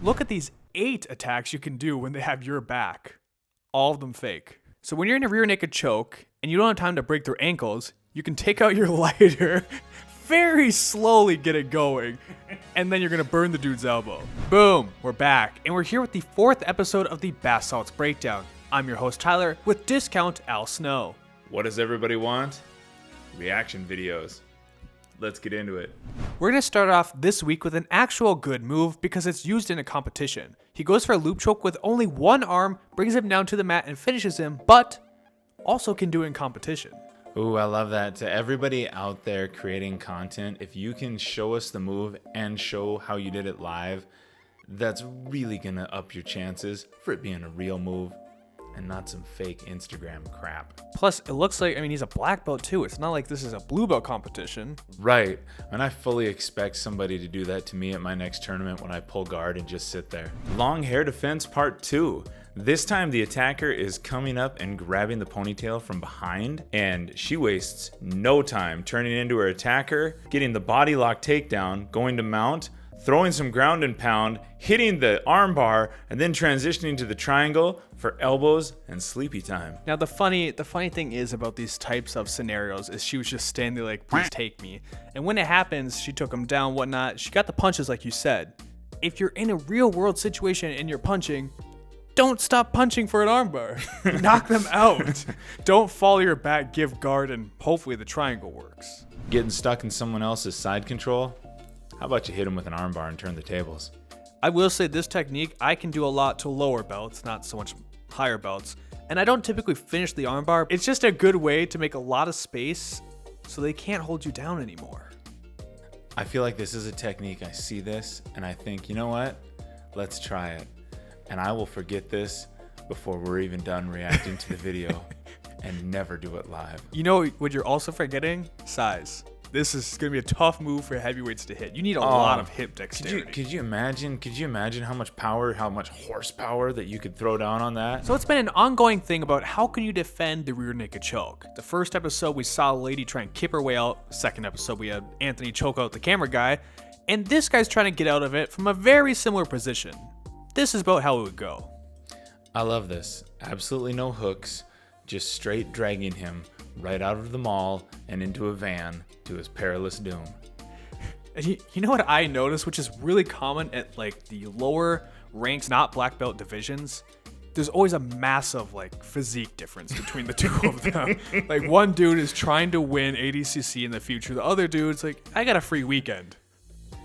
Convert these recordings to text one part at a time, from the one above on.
Look at these 8 attacks you can do when they have your back. All of them fake. So when you're in a rear naked choke and you don't have time to break their ankles, you can take out your lighter, very slowly get it going, and then you're gonna burn the dude's elbow. Boom, we're back, and we're here with the 4th episode of the Bath Salts Breakdown. I'm your host Tyler with Discount Al Snow. What does everybody want? Reaction videos. Let's get into it. We're going to start off this week with an actual good move because it's used in a competition. He goes for a loop choke with only one arm, brings him down to the mat and finishes him, but also can do it in competition. Ooh, I love that. To everybody out there creating content, if you can show us the move and show how you did it live, that's really going to up your chances for it being a real move and not some fake Instagram crap. Plus, it looks like, he's a black belt too. It's not like this is a blue belt competition. Right. And I fully expect somebody to do that to me at my next tournament when I pull guard and just sit there. Long hair defense part 2. This time the attacker is coming up and grabbing the ponytail from behind, and she wastes no time turning into her attacker, getting the body lock takedown, going to mount, throwing some ground and pound, hitting the armbar, and then transitioning to the triangle for elbows and sleepy time. Now the funny thing is about these types of scenarios is she was just standing there like, please take me. And when it happens, she took him down, whatnot. She got the punches like you said. If you're in a real world situation and you're punching, don't stop punching for an armbar. Knock them out. Don't fall your back, give guard, and hopefully the triangle works. Getting stuck in someone else's side control? How about you hit him with an armbar and turn the tables? I will say this technique I can do a lot to lower belts, not so much higher belts. And I don't typically finish the armbar. It's just a good way to make a lot of space so they can't hold you down anymore. I feel like this is a technique. I see this and I think, you know what? Let's try it. And I will forget this before we're even done reacting to the video and never do it live. You know what you're also forgetting? Size. This is going to be a tough move for heavyweights to hit. You need a lot of hip dexterity. Could you imagine how much power, how much horsepower that you could throw down on that? So it's been an ongoing thing about how can you defend the rear naked choke. The first episode, we saw a lady try and kip her way out. Second episode, we had Anthony choke out the camera guy. And this guy's trying to get out of it from a very similar position. This is about how it would go. I love this. Absolutely no hooks, just straight dragging him right out of the mall and into a van to his perilous doom. And you know what I noticed, which is really common at like the lower ranks, not black belt divisions? There's always a massive like physique difference between the two of them. Like one dude is trying to win ADCC in the future. The other dude's like, I got a free weekend.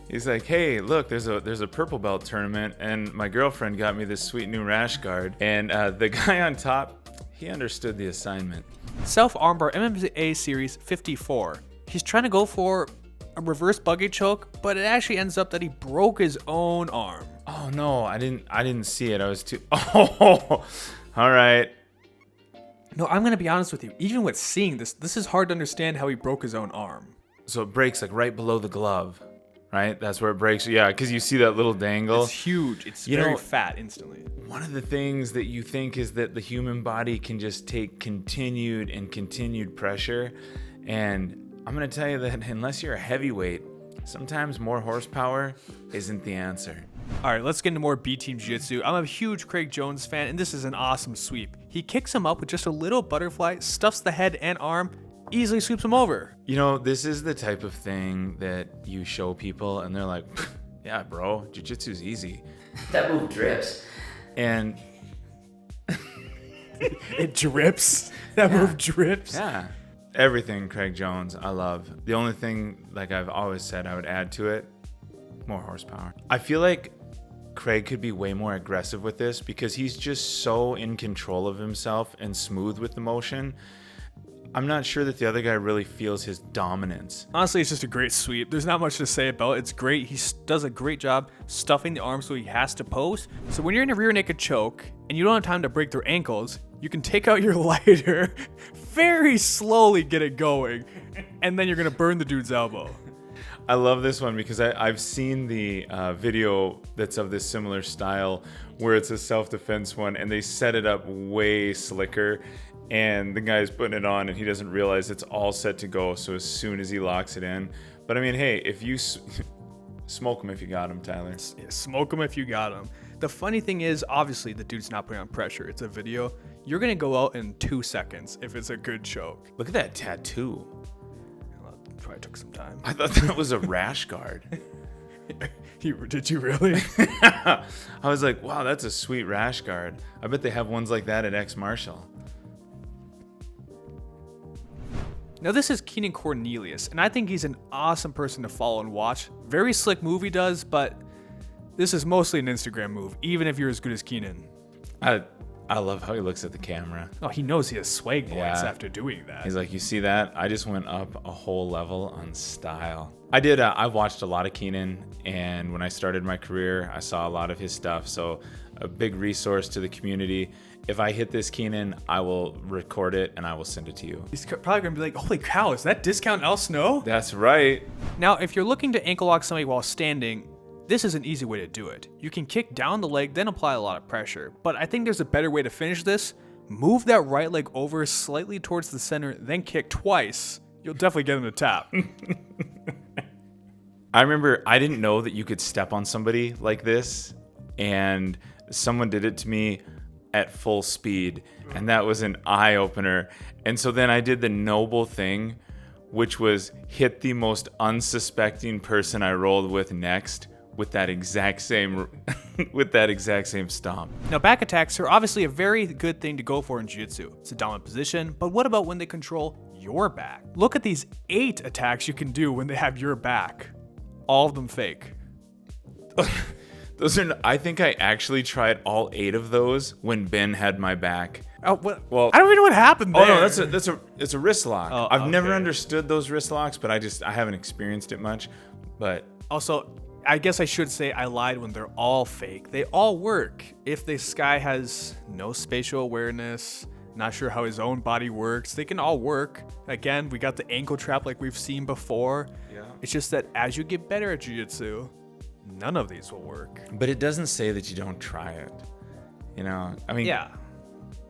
He's like, hey, look, there's a purple belt tournament, and my girlfriend got me this sweet new rash guard. And the guy on top, he understood the assignment. Self armbar MMA series 54. He's trying to go for a reverse buggy choke, but it actually ends up that he broke his own arm. Oh no, I didn't see it. I was too. Oh, all right. No, I'm gonna be honest with you. Even with seeing this is hard to understand how he broke his own arm. So it breaks like right below the glove. Right? That's where it breaks. Yeah, because you see that little dangle. It's huge. It's very fat instantly. One of the things that you think is that the human body can just take continued pressure. And I'm going to tell you that unless you're a heavyweight, sometimes more horsepower isn't the answer. All right, let's get into more B-Team Jiu-Jitsu. I'm a huge Craig Jones fan, and this is an awesome sweep. He kicks him up with just a little butterfly, stuffs the head and arm, easily sweeps him over. You know, this is the type of thing that you show people and they're like, yeah, bro, jiu-jitsu's easy. That move drips. And it drips. That move drips. Yeah. Everything Craig Jones, I love. The only thing, like I've always said, I would add to it, more horsepower. I feel like Craig could be way more aggressive with this because he's just so in control of himself and smooth with the motion. I'm not sure that the other guy really feels his dominance. Honestly, it's just a great sweep. There's not much to say about it. It's great. He does a great job stuffing the arm so he has to post. So when you're in a rear naked choke and you don't have time to break their ankles, you can take out your lighter, very slowly get it going, and then you're going to burn the dude's elbow. I love this one because I've seen the video that's of this similar style where it's a self-defense one and they set it up way slicker. And the guy's putting it on and he doesn't realize it's all set to go. So as soon as he locks it in. But I mean, hey, if you Smoke him if you got him, Tyler. Yeah, smoke him if you got him. The funny thing is, obviously, the dude's not putting on pressure. It's a video. You're going to go out in 2 seconds if it's a good choke. Look at that tattoo. Well, it probably took some time. I thought that was a rash guard. Did you really? I was like, wow, that's a sweet rash guard. I bet they have ones like that at X Marshall. Now, this is Keenan Cornelius, and I think he's an awesome person to follow and watch. Very slick move he does, but this is mostly an Instagram move, even if you're as good as Keenan. I love how he looks at the camera. Oh, he knows he has swag points Yeah. after doing that. He's like, you see that? I just went up a whole level on style. I've watched a lot of Keenan, and when I started my career, I saw a lot of his stuff. So a big resource to the community. If I hit this Keenan, I will record it and I will send it to you. He's probably going to be like, holy cow, is that discount El Snow? That's right. Now, if you're looking to ankle lock somebody while standing, this is an easy way to do it. You can kick down the leg, then apply a lot of pressure. But I think there's a better way to finish this. Move that right leg over slightly towards the center, then kick twice. You'll definitely get him to tap. I remember I didn't know that you could step on somebody like this, and someone did it to me at full speed, and that was an eye-opener. And so then I did the noble thing, which was hit the most unsuspecting person I rolled with next with that exact same stomp. Now, back attacks are obviously a very good thing to go for in jiu-jitsu. It's a dominant position, but what about when they control your back? Look at these 8 attacks you can do when they have your back. All of them fake. I think I actually tried all 8 of those when Ben had my back. Oh, what? Well, I don't even know what happened there. Oh no, it's a wrist lock. Oh, I've never okay. understood those wrist locks, but I haven't experienced it much. But Also, I guess I should say I lied when they're all fake. They all work. If this guy has no spatial awareness, not sure how his own body works, they can all work. Again, we got the ankle trap like we've seen before. Yeah. It's just that as you get better at jiu-jitsu, none of these will work. But it doesn't say that you don't try it. You know, I mean, Yeah,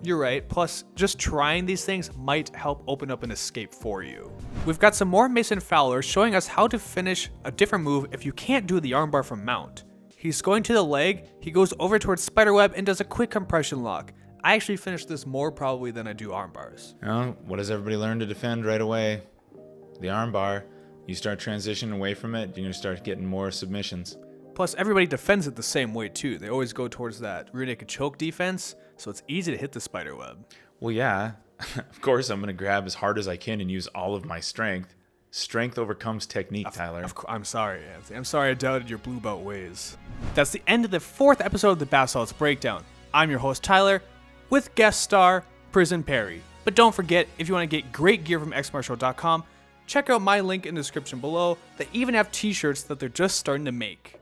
you're right. Plus, just trying these things might help open up an escape for you. We've got some more Mason Fowler showing us how to finish a different move if you can't do the armbar from mount. He's going to the leg, he goes over towards spiderweb and does a quick compression lock. I actually finish this more probably than I do armbars. you know, what does everybody learn to defend right away? The armbar. You start transitioning away from it, you're gonna start getting more submissions. Plus, everybody defends it the same way too. They always go towards that rear naked choke defense, so it's easy to hit the spiderweb. Well, yeah. Of course, I'm gonna grab as hard as I can and use all of my strength. Strength overcomes technique, Tyler. I'm sorry, Anthony. I'm sorry I doubted your blue belt ways. That's the end of the 4th episode of the Bath Salts Breakdown. I'm your host, Tyler, with guest star Prison Perry. But don't forget, if you want to get great gear from xmartial.com, check out my link in the description below. They even have t-shirts that they're just starting to make.